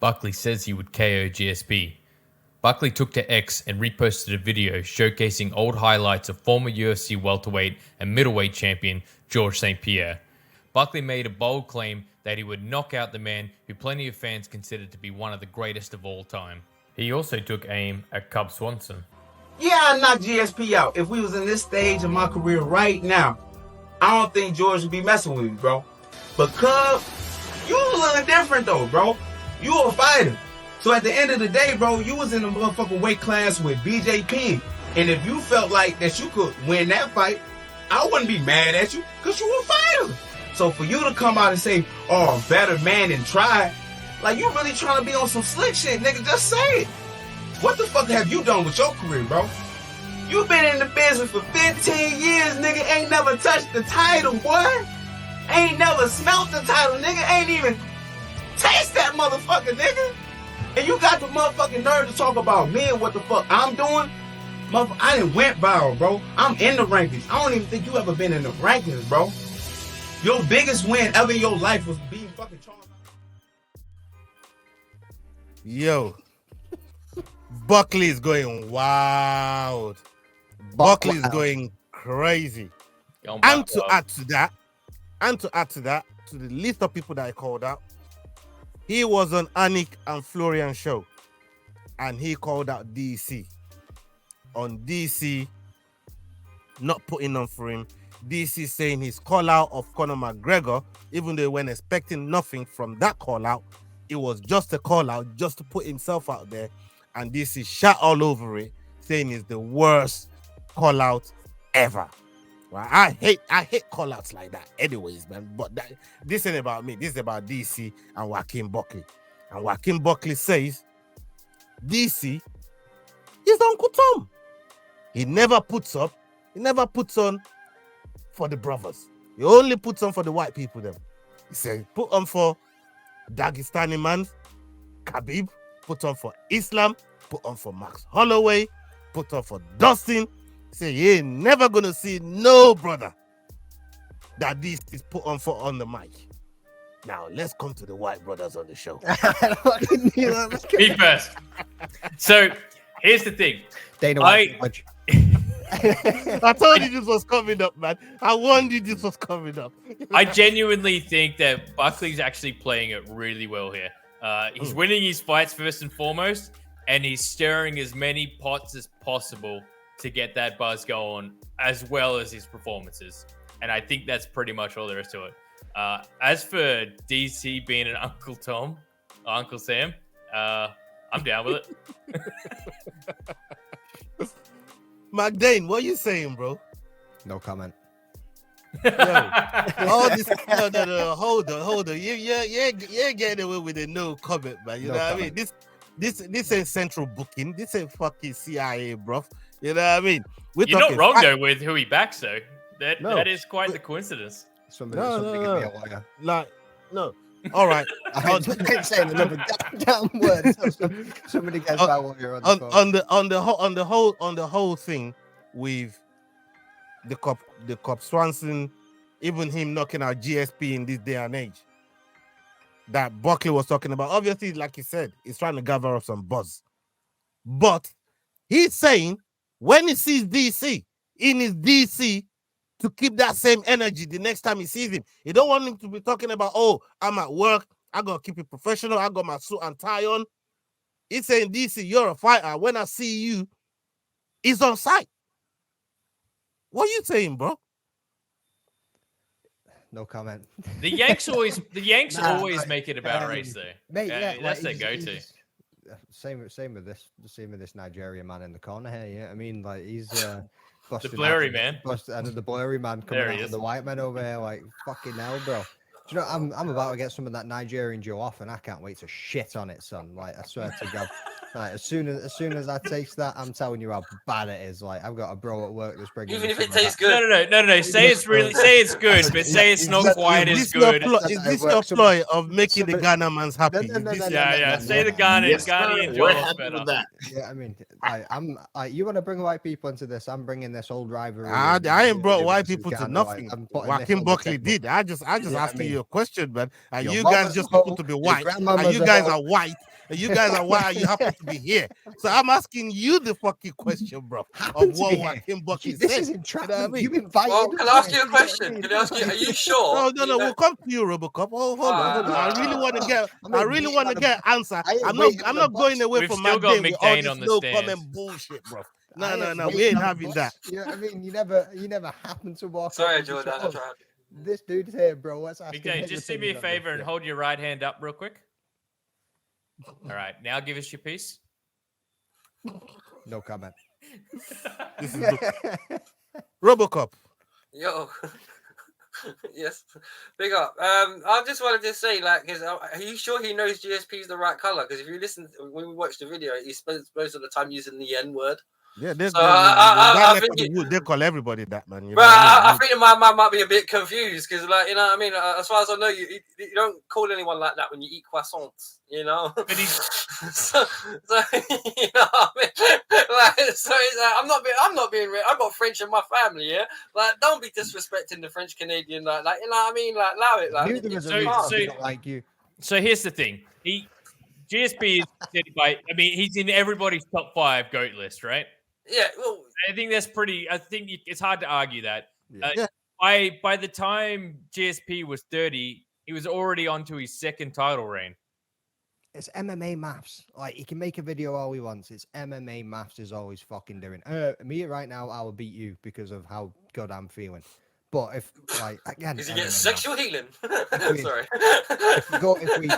Buckley says he would KO GSP. Buckley took to X and reposted a video showcasing old highlights of former UFC welterweight and middleweight champion Georges St-Pierre. Buckley made a bold claim that he would knock out the man who plenty of fans considered to be one of the greatest of all time. He also took aim at Cub Swanson. Yeah, I knocked GSP out. If we was in this stage of my career right now, I don't think George would be messing with me, bro. But Cub, you a little different though, bro. You a fighter. So at the end of the day, bro, you was in the motherfucking weight class with BJP. And if you felt like that you could win that fight, I wouldn't be mad at you because you a fighter. So for you to come out and say, oh, better man than try, like you really trying to be on some slick shit, nigga, just say it. What the fuck have you done with your career, bro? You been in the business for 15 years, nigga, ain't never touched the title, boy. Ain't never smelt the title, nigga, ain't even taste that motherfucker, nigga. And you got the motherfucking nerve to talk about me and what the fuck I'm doing? I done went viral, bro. I'm in the rankings. I don't even think you ever been in the rankings, bro. Your biggest win ever in your life was being fucking Charles. Yo. Buckley is going wild. Buckley is going crazy. And to add to that, to the list of people that I called out, he was on Anik and Florian show, and he called out DC. On DC, not putting on for him. DC saying his call out of Conor McGregor, even though when expecting nothing from that call out, it was just a call out just to put himself out there. And DC shot all over it, saying it's the worst call out ever. Well, I hate call outs like that anyways, man. But this ain't about me. This is about DC and Joaquin Buckley. And Joaquin Buckley says DC is Uncle Tom. He never puts on for the brothers. He only puts on for the white people them. He said put on for Dagestani man, Khabib, put on for Islam, put on for Max Holloway, put on for Dustin. Say you ain't never gonna see no brother that this is put on for on the mic. Now let's come to the white brothers on the show. Me first. So here's the thing. Dana White. I told you this was coming up, man. I warned you this was coming up. I genuinely think that Buckley's actually playing it really well here. He's winning his fights first and foremost, and he's stirring as many pots as possible to get that buzz going, as well as his performances. And I think that's pretty much all there is to it. As for DC being an Uncle Tom, Uncle Sam, I'm down with it. McDane, what are you saying, bro? No comment. All this, no, hold on. You're getting away with a no comment, man. You know what I mean? This ain't central booking. This ain't fucking CIA, bro. You know what I mean? You're not wrong though with who he backs, though. That is quite the coincidence. Somebody give me a lawyer. Like, no. All right. I ain't saying another damn word. Somebody gets my lawyer on the phone. on the whole thing with the cop Swanson, even him knocking out GSP in this day and age that Buckley was talking about. Obviously, like he said, he's trying to gather up some buzz. But he's saying when he sees DC in his DC to keep that same energy the next time he sees him. He don't want him to be talking about, oh, I'm at work. I got to keep it professional. I got my suit and tie on. He's saying, DC, you're a fighter. When I see you, it's on sight. What are you saying, bro? No comment. The Yanks always make it about race, though. Mate, that's their go-to. Same with this Nigerian man in the corner here. Yeah, I mean, like he's the blurry man. And the blurry man coming out of the white man over here, like fucking hell, bro. Do you know, I'm about to get some of that Nigerian Joe off, and I can't wait to shit on it, son. Like I swear to God. Like, as soon as I taste that, I'm telling you how bad it is. Like I've got a bro at work that's bringing. Even if it tastes good. No. Say it's good, but say it's not quite as good. Is this your ploy of making the Ghana mans happy? Yeah. Say the Ghanaian Joe better. Yeah, I mean, you want to bring white people into this? I'm bringing this old rivalry. I ain't brought white people to nothing. Joaquin Buckley did. I just asking you a question, man. And you guys just happen to be white. And you guys are white. And you guys are why you happen to be here. So I'm asking you the fucking question, bro. Of what Joaquin Buckley said. This is entrapment. You know what I mean? You invited. Well, can I ask you a question? Can I ask you? Are you sure? No. We'll come to you, Robocop. Hold on. I really want to get. I really want to get answer. I'm not going away from my day with all this no comment bullshit, bro. No. We ain't having that. You know what I mean? You never happen to walk. Sorry, Jordan. I tried. This dude's here, bro. Let's ask him. Okay, just do me a favor and hold your right hand up real quick. All right, now give us your piece. No comment. This is Robocop. Yo. Yes, big up. I just wanted to say, like, are you sure he knows GSP is the right color? Because if you listen, when we watched the video, he spends most of the time using the N word. Yeah, I think they call everybody that, man. You know but I think the man might be a bit confused because, like, you know what I mean? As far as I know, you don't call anyone like that when you eat croissants, you know? But he's... so, you know what I mean? Like, so it's like, I'm not being real. I've got French in my family, yeah? Like, don't be disrespecting the French Canadian, like, you know what I mean? Like, allow it. Like, So here's the thing. GSP is he's in everybody's top 5 GOAT list, right? Yeah, well, I think it's hard to argue that. Yeah. By the time GSP was 30, he was already onto his 2nd title reign. It's MMA maths. Like, he can make a video all he wants. It's MMA maths is always fucking doing. Me right now, I will beat you because of how good I'm feeling. But if, like, again, because you get sexual healing. Sorry. If we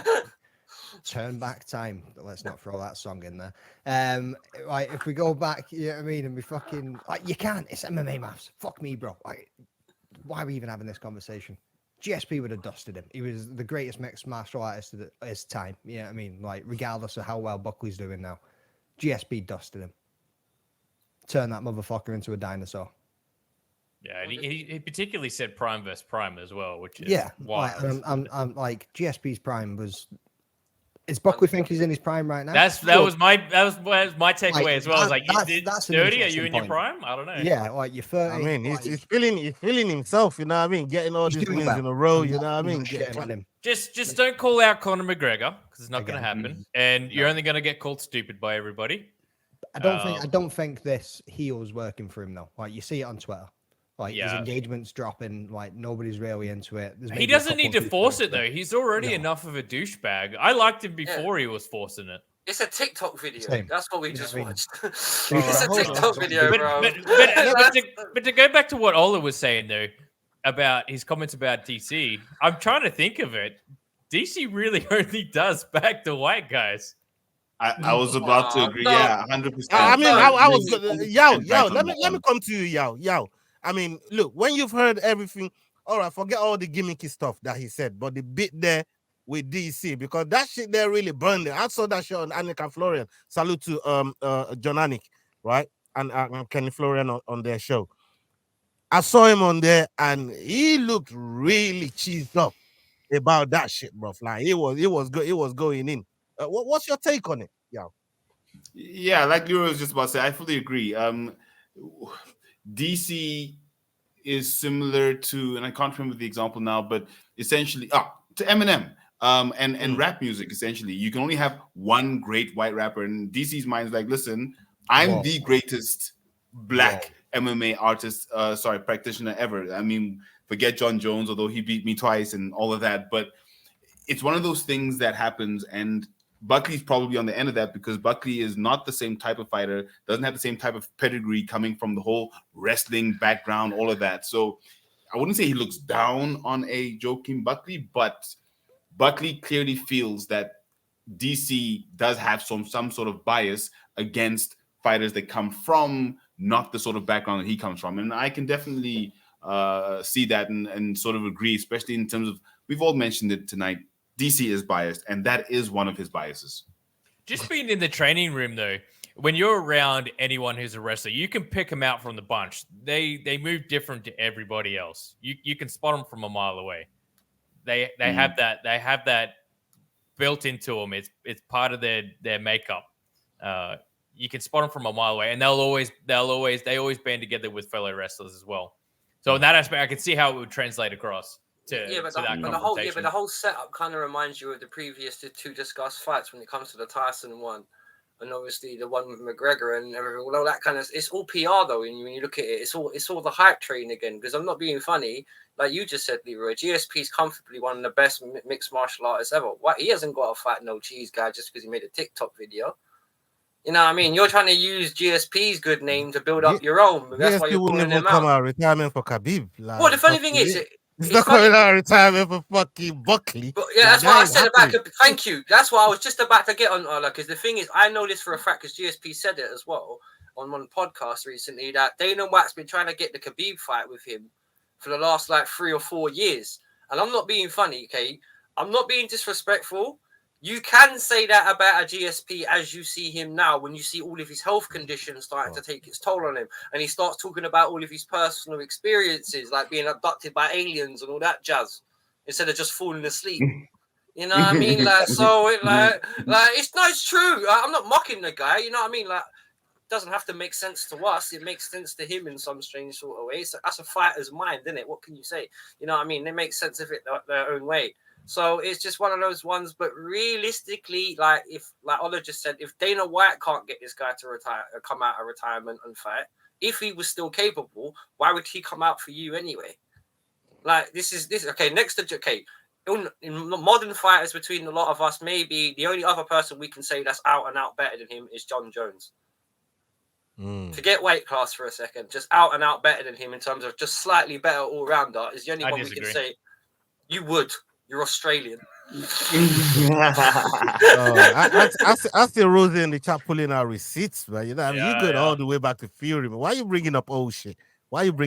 turn back time, let's not throw that song in there. Like, if we go back, you know what I mean, and we fucking, like, you can't. It's MMA maths. Fuck me, bro. Like, why are we even having this conversation? GSP would have dusted him. He was the greatest mixed martial artist of his time. You know what I mean? Like, regardless of how well Buckley's doing now, GSP dusted him. Turn that motherfucker into a dinosaur. Yeah, and he particularly said prime versus prime as well, which is wild. Like, I'm like, GSP's prime was. Is Buckley think he's in his prime right now? That was my takeaway as well. I was like, that's 30? Are you in your prime? I don't know. Yeah, like you're 30. I mean, he's feeling himself. You know what I mean? Getting all these wins in a row. You know what I mean? Just don't call out Conor McGregor because it's not going to happen, and you're only going to get called stupid by everybody. I don't think this heel's working for him though. Like, you see it on Twitter. Like, his engagement's dropping. Like, nobody's really into it. He doesn't need to force it though. He's already enough of a douchebag. I liked him before he was forcing it. It's a TikTok video. Same. That's what we just watched. It's a TikTok video, bro. But to go back to what Ola was saying though about his comments about DC, I'm trying to think of it. DC really only does back to white guys. I was about to agree. Yeah, 100%. I mean, I was let me come to you, Yao. I mean, look, when you've heard everything, all right, forget all the gimmicky stuff that he said, but the bit there with DC, because that shit there really burned it. I saw that shit on Anik and Florian. Salute to John Anik, right? And Kenny Florian on their show. I saw him on there and he looked really cheesed up about that shit, bro. Like, it was good. It was going in. What's your take on it? Yeah, like Leroy was just about to say, I fully agree. DC is similar to, and I can't remember the example now, but essentially to Eminem and rap music. Essentially, you can only have one great white rapper, and DC's mind is like, listen, I'm the greatest black MMA artist, practitioner ever. I mean, forget John Jones, although he beat me twice and all of that, but it's one of those things that happens, and Buckley's probably on the end of that because Buckley is not the same type of fighter, doesn't have the same type of pedigree coming from the whole wrestling background, all of that. So I wouldn't say he looks down on a Joaquin Buckley, but Buckley clearly feels that DC does have some sort of bias against fighters that come from not the sort of background that he comes from. And I can definitely see that and sort of agree, especially in terms of, we've all mentioned it tonight, DC is biased, and that is one of his biases. Just being in the training room, though, when you're around anyone who's a wrestler, you can pick them out from the bunch. They move different to everybody else. You can spot them from a mile away. They have that built into them. It's part of their makeup. You can spot them from a mile away, and they always band together with fellow wrestlers as well. So in that aspect, I can see how it would translate across. but the whole setup kind of reminds you of the previous two discussed fights when it comes to the Tyson one, and obviously the one with McGregor and everything. All that kind of, it's all PR though. And when you look at it, it's all the hype train again. Because I'm not being funny, like you just said, Leroy. GSP is comfortably one of the best mixed martial artists ever. Why he hasn't got to fight no cheese guy just because he made a TikTok video? You know what I mean? You're trying to use GSP's good name to build up your own. That's why you're calling him come out retirement for Khabib. Like, well, the funny thing is, it's not coming out retirement for fucking Buckley. But yeah, that's what I said about. Thank you. That's what I was just about to get on. Because the thing is, I know this for a fact because GSP said it as well on one podcast recently that Dana White's been trying to get the Khabib fight with him for the last like 3 or 4 years. And I'm not being funny, okay? I'm not being disrespectful. You can say that about a GSP as you see him now, when you see all of his health conditions starting to take its toll on him, and he starts talking about all of his personal experiences, like being abducted by aliens and all that jazz, instead of just falling asleep. You know what I mean? Like, so it's true. I'm not mocking the guy. You know what I mean? Like, it doesn't have to make sense to us. It makes sense to him in some strange sort of way. So that's a fighter's mind, isn't it? What can you say? You know what I mean? They make sense of it their own way. So it's just one of those ones. But realistically, like Ola just said, if Dana White can't get this guy to come out of retirement and fight, if he was still capable, why would he come out for you anyway? Like this is okay. Next to in modern fighters between a lot of us, maybe the only other person we can say that's out and out better than him is John Jones. Forget weight class for a second. Just out and out better than him in terms of just slightly better all rounder is the only one we can say. You're Australian. I see Rosie in the chat pulling our receipts, man. You know, you go all the way back to Fury, man. Why are you bringing up old shit? Rosie's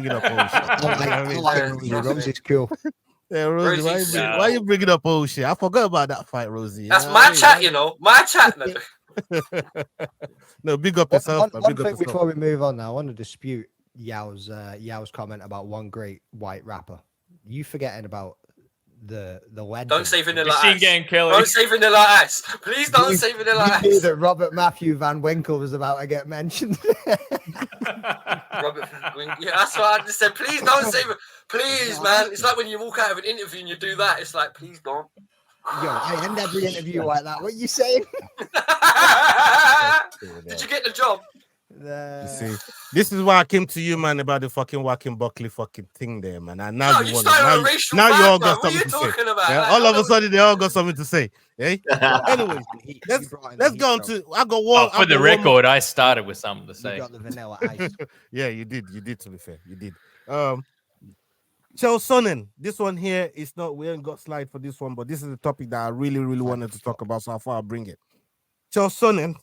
cool. Yeah, Rosie, why are you bringing up old shit? I forgot about that fight, Rosie. That's my chat, you know. My chat. No, big up yourself. One thing before we move on now, I want to dispute Yao's comment about one great white rapper. You forgetting about the legend. Don't say Vanilla Ice. Kelly. Don't say Vanilla Ice. Please don't say Vanilla Ice. You knew that Robert Matthew Van Winkle was about to get mentioned. Robert Van Winkle. Yeah, that's what I just said. Please don't say. Please, man. It's like when you walk out of an interview and you do that. It's like, please don't. Yo, I end every interview like that. What are you saying? Did you get the job? You see, this is why I came to you, man, about the fucking Joaquin Buckley fucking thing there, man. And now you want now you all got something to say. Yeah? All of a sudden, they all got something to say. Eh? Anyway, let's go on to. I got one. For the record, I started with something to say. You got the Vanilla Ice. Yeah, you did. You did. To be fair, you did. Chael Sonnen, this one here is not. We ain't got slide for this one, but this is the topic that I really wanted to talk about. So I thought I'll bring it. Chael Sonnen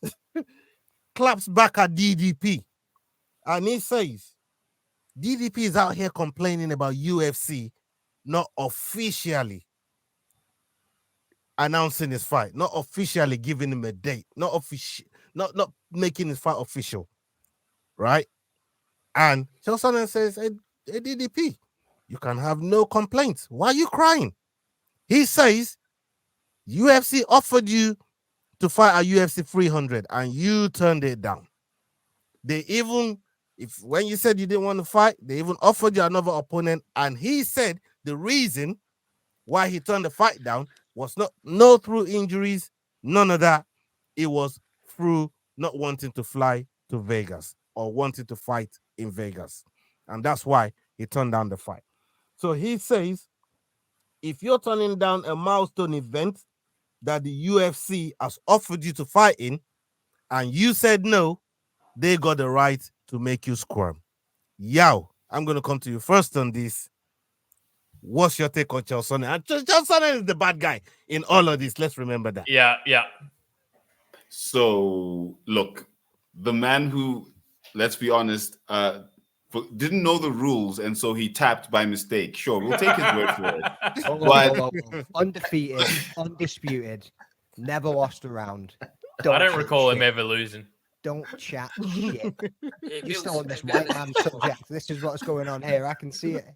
claps back at DDP, and he says DDP is out here complaining about UFC not officially announcing his fight, not officially giving him a date, not making his fight official, right? And Chael Sonnen says, hey, DDP, you can have no complaints. Why are you crying? He says UFC offered you to fight at UFC 300 and you turned it down. They even, when you said you didn't want to fight, they even offered you another opponent, and he said the reason why he turned the fight down was no through injuries, none of that. It was through not wanting to fly to Vegas or wanting to fight in Vegas. And that's why he turned down the fight. So he says, if you're turning down a milestone event that the UFC has offered you to fight in, and you said no, they got the right to make you squirm. Yao, I'm going to come to you first on this. What's your take on Chael Sonnen? And Chael Sonnen is the bad guy in all of this. Let's remember that. Yeah. So, look, the man who, let's be honest, didn't know the rules, and so he tapped by mistake. Sure, we'll take his word for it. Undefeated, undisputed, never lost a round. I don't recall him ever losing. Don't chat shit. You're still on this white man subject. This is what's going on here. I can see it.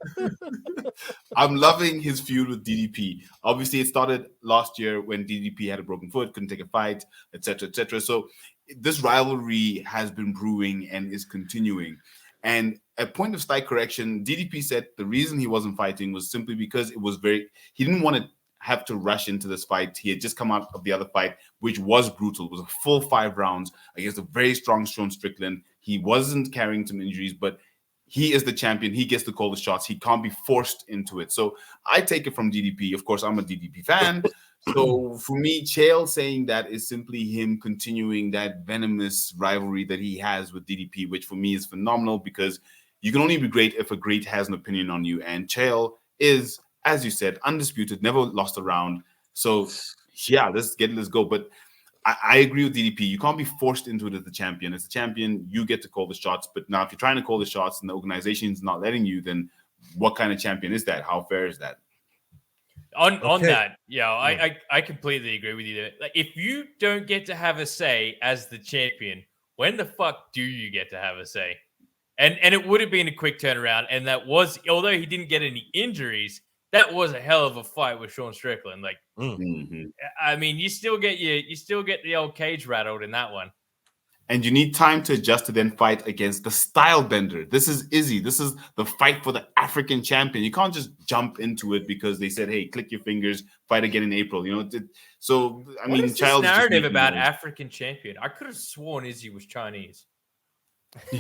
I'm loving his feud with DDP. Obviously, it started last year when DDP had a broken foot, couldn't take a fight, etc., etc. So this rivalry has been brewing and is continuing. And at point of slight correction, DDP said the reason he wasn't fighting was simply because he didn't want to have to rush into this fight. He had just come out of the other fight, which was brutal. It was a full 5 rounds against a very strong Sean Strickland. He wasn't carrying some injuries, but he is the champion. He gets to call the shots. He can't be forced into it. So I take it from DDP. Of course, I'm a DDP fan. So for me, Chael saying that is simply him continuing that venomous rivalry that he has with DDP, which for me is phenomenal because you can only be great if a great has an opinion on you. And Chael is, as you said, undisputed, never lost a round. So yeah, let's go. But I agree with DDP. You can't be forced into it as the champion. As the champion, you get to call the shots. But now if you're trying to call the shots and the organization is not letting you, then what kind of champion is that? How fair is that? On that, yeah, I completely agree with you there. Like, if you don't get to have a say as the champion, when the fuck do you get to have a say? And it would have been a quick turnaround. And that was, although he didn't get any injuries, that was a hell of a fight with Sean Strickland. Like, I mean, you still get the old cage rattled in that one. And you need time to adjust to then fight against the style bender. This is Izzy. This is the fight for the African champion. You can't just jump into it because they said, "Hey, click your fingers, fight again in April." You know. So I mean, what is this narrative about African champion? I could have sworn Izzy was Chinese.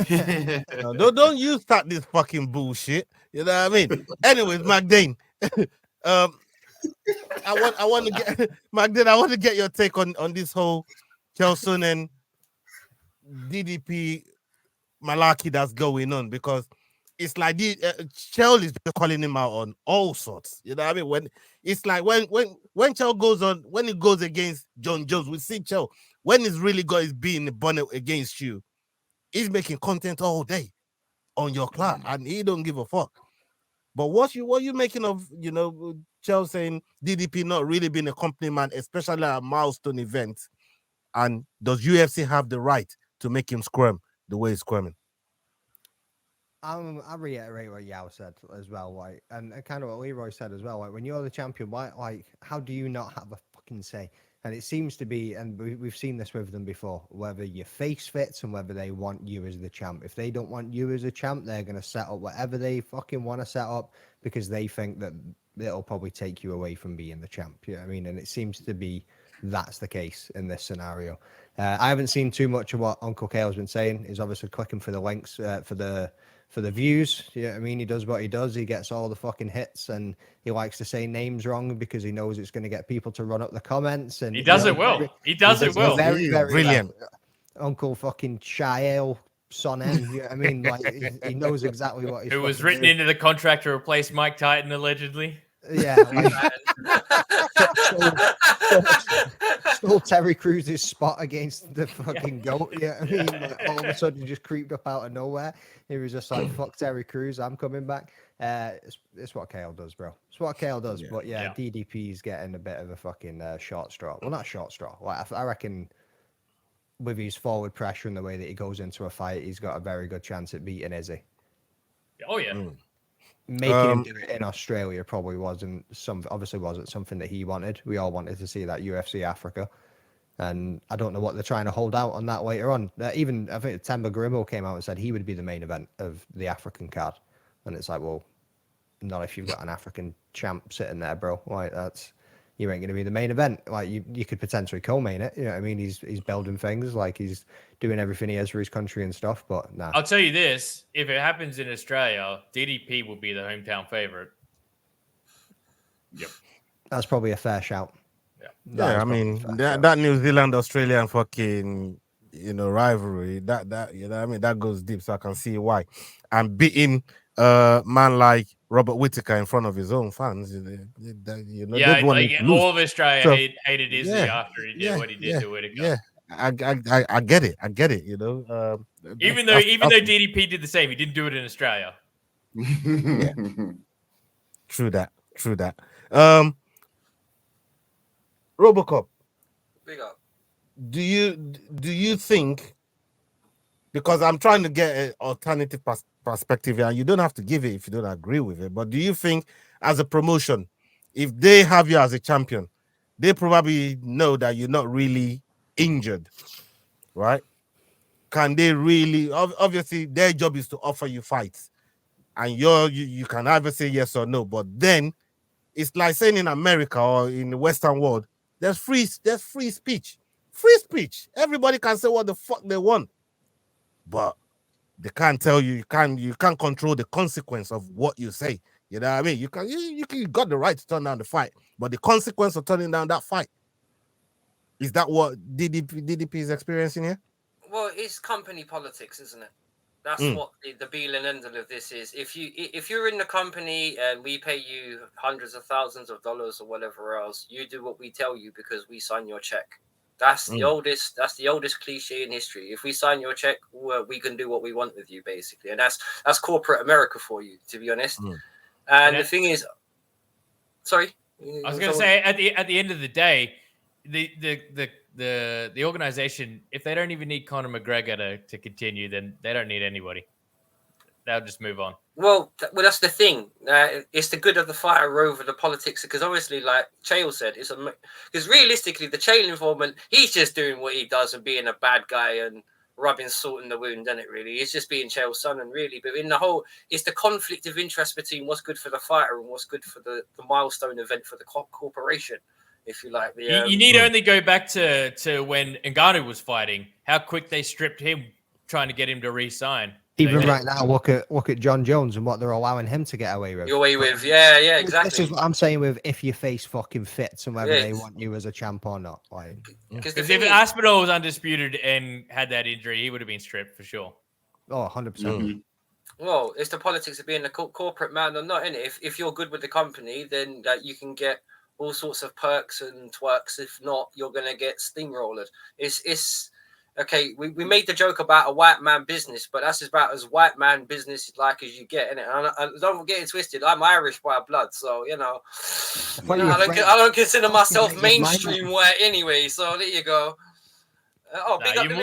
No, don't you start this fucking bullshit. You know what I mean? Anyways, Magdane, I want to get Magdane. I want to get your take on this whole Kelson and DDP malarkey that's going on, because it's like Chell is calling him out on all sorts. You know what I mean? When it's like when Chell goes on, when he goes against John Jones, we see Chell when he's really got his being the bonnet against you. He's making content all day on your class, and he don't give a fuck. But what you making of, you know, Chell saying DDP not really being a company man, especially at a milestone event, and does UFC have the right to make him squirm the way he's squirming? I reiterate what Yao said as well, like, and kind of what Leroy said as well. Like, when you're the champion, why, like, how do you not have a fucking say? And it seems to be, and we've seen this with them before, whether your face fits and whether they want you as the champ. If they don't want you as a champ, they're going to set up whatever they fucking want to set up because they think that it'll probably take you away from being the champ. You know what I mean? And it seems to be that's the case in this scenario. I haven't seen too much of what Uncle Kale's been saying. He's obviously clicking for the links for the views. You know what I mean? He does what he does. He gets all the fucking hits, and he likes to say names wrong because he knows it's going to get people to run up the comments. And he does it well. He does it well. Very, very brilliant. Well. Uncle fucking Shael Sonnen. You know what I mean? Like, he knows exactly what he's. It was written into the contract to replace Mike Titan, allegedly. Yeah. Stole Terry Cruz's spot against the fucking GOAT. Yeah, I mean, like, all of a sudden just creeped up out of nowhere. He was just like, "Fuck Terry Crews, I'm coming back." It's what Kale does, bro. It's what Kale does. Yeah. But yeah, DDP's getting a bit of a fucking short straw. Well, not short straw. Like, I reckon with his forward pressure and the way that he goes into a fight, he's got a very good chance at beating Izzy. Oh yeah. Making him do it in Australia probably wasn't something that he wanted. We all wanted to see that UFC Africa, and I don't know what they're trying to hold out on that later on. Even I think Temba Grimmo came out and said he would be the main event of the African card, and it's like, well, not if you've got an African champ sitting there, bro. Like, you ain't going to be the main event. Like, you could potentially co-main it. You know what I mean? He's building things, like he's doing everything he has for his country and stuff. But nah. I'll tell you this: if it happens in Australia, DDP will be the hometown favorite. Yep, that's probably a fair shout. Yeah, I mean that New Zealand Australian fucking rivalry that you know what I mean, that goes deep, so I can see why. And beating man like Robert Whittaker in front of his own fans, yeah, like all of Australia hated Izzy after he did what he did to Whittaker. Yeah, I get it. Even though DDP did the same, he didn't do it in Australia. Yeah. True that. Robocop. Big up. Do you think, because I'm trying to get an alternative perspective here, and you don't have to give it if you don't agree with it, but do you think as a promotion, if they have you as a champion, they probably know that you're not really injured, right? can they really? Obviously, their job is to offer you fights, and you can either say yes or no. But then it's like saying in America or in the Western world, there's free speech. Free speech. Everybody can say what the fuck they want, but they can't tell you. You can't control the consequence of what you say. You know what I mean? You got the right to turn down the fight, but the consequence of turning down that fight, is that what DDP is experiencing here? Well, it's company politics, isn't it? That's what the be and end of this is. If you're in the company and we pay you hundreds of thousands of dollars or whatever else, you do what we tell you because we sign your check. That's the oldest cliche in history. If we sign your check, we can do what we want with you, basically, and that's corporate America for you, to be honest. And the thing is, sorry, I was going to say at the end of the day, the organization, if they don't even need Conor McGregor to continue, then they don't need anybody. They'll just move on. Well, that's the thing. It's the good of the fighter over the politics, because obviously, like Chael said, because realistically, the Chael informant, he's just doing what he does and being a bad guy and rubbing salt in the wound, isn't it? Really, it's just being Chael's son, and really, but in the whole, it's the conflict of interest between what's good for the fighter and what's good for the milestone event for the corporation. If you like, you need only go back to when Ngannou was fighting, how quick they stripped him, trying to get him to re-sign. Even right now, look at John Jones and what they're allowing him to get away with. Yeah, exactly. This is what I'm saying with if you face fucking fits and whether they want you as a champ or not. Like, because if Aspinall was undisputed and had that injury, he would have been stripped for sure. Oh, 100%. Well, it's the politics of being a corporate man or not, isn't it? If you're good with the company, then you can get all sorts of perks and twerks. If not, you're going to get steamrolled. It's okay. We made the joke about a white man business, but that's about as white man business like as you get, innit? And don't get it twisted. I'm Irish by blood, so I don't consider myself mainstream white anyway. So there you go.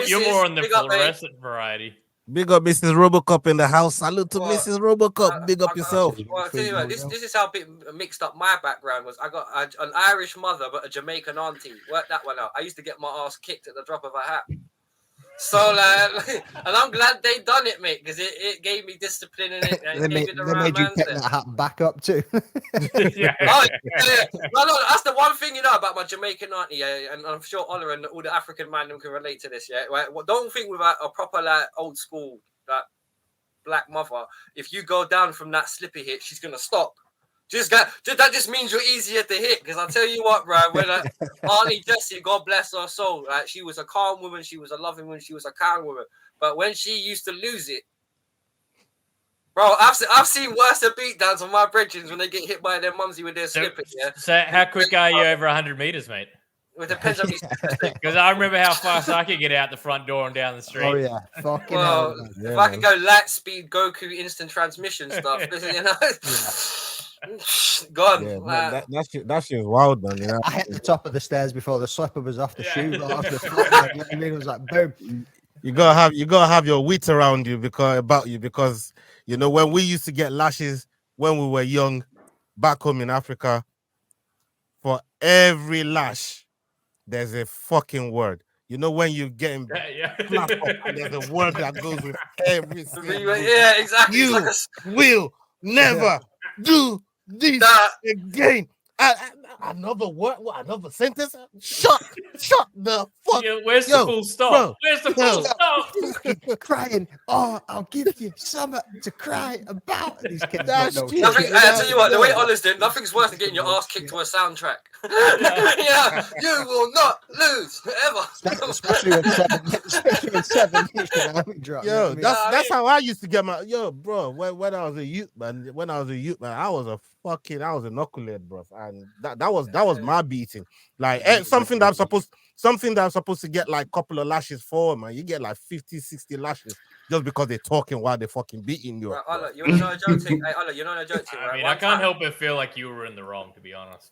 You're more on the fluorescent variety. Big up Mrs. Robocop in the house. Salute to Mrs. Robocop. Big up yourself. Well, I'll tell you what, this is how mixed up my background was. I got an Irish mother, but a Jamaican auntie. Work that one out. I used to get my ass kicked at the drop of a hat. So, and I'm glad they done it, mate, because it gave me discipline in it. They made you pick that hat back up too. Yeah. No, that's the one thing about my Jamaican auntie, and I'm sure Ola and all the African man can relate to this. Yeah, right? Well, don't think without a proper old school black mother. If you go down from that slippy hit, she's gonna stop. That just means you're easier to hit. Because I'll tell you what, bro, when Auntie Jessie, God bless her soul, like, she was a calm woman, she was a loving woman, she was a kind woman. But when she used to lose it, bro, I've seen worse beatdowns on my brethren when they get hit by their mumsy with their slippers. Yeah. So how quick are you over 100 meters, mate? It depends on me. Because I remember how fast I could get out the front door and down the street. Oh yeah, fucking hell. Yeah, if I could go light speed Goku instant transmission stuff, gone. Yeah, that shit's wild, man. You know? I hit the top of the stairs before the slipper was off the shoe. It was like boom. You gotta have your wits around you because you know when we used to get lashes when we were young back home in Africa, for every lash there's a fucking word. You know when you're getting clapped up and there's a word that goes with every single exactly. You will never do this again. Another word, another sentence. Shut the fuck. Yeah, where's the full stop? Bro, where's the full stop? Crying. Oh, I'll give you something to cry about. These kids I tell you what, the way Ola's did, nothing's worse than getting your ass kicked to a soundtrack. Yeah, you will not lose ever. Especially when seven. Yo, that's how I used to get my bro. When I was a youth man, I was a knucklehead, bro, and that was my beating. Like something that I'm supposed to get like a couple of lashes for, man. You get like 50, 60 lashes just because they're talking while they're fucking beating you. Right, you wanna know a joke thing? Hey, you know a joke thing, right? I mean, I can't help but feel like you were in the wrong, to be honest.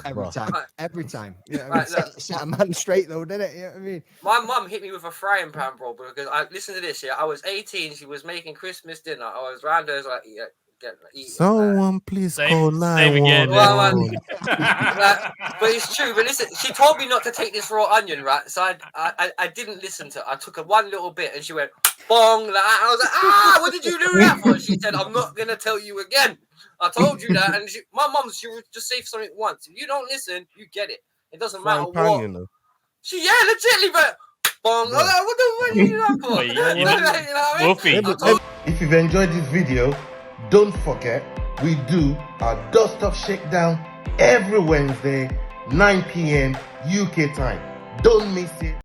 Every time. Yeah, set a man straight though, didn't it? You know what I mean? My mum hit me with a frying pan, bro, because listen to this. Yeah, I was 18. She was making Christmas dinner. I was round her, like, Someone please call Same again. 911. But it's true. But listen, she told me not to take this raw onion, right? So I didn't listen to her. I took one little bit, and she went bong. Like, I was like, what did you do that for? She said, I'm not gonna tell you again. I told you that, and my mum, she would just say something once. If you don't listen, you get it. It doesn't matter what. You know. She legitimately, but bong. I was like, what the fuck are you doing that for? You know what I mean? If you've enjoyed this video, don't forget we do our Dust Off Shakedown every Wednesday, 9 p.m. UK time. Don't miss it.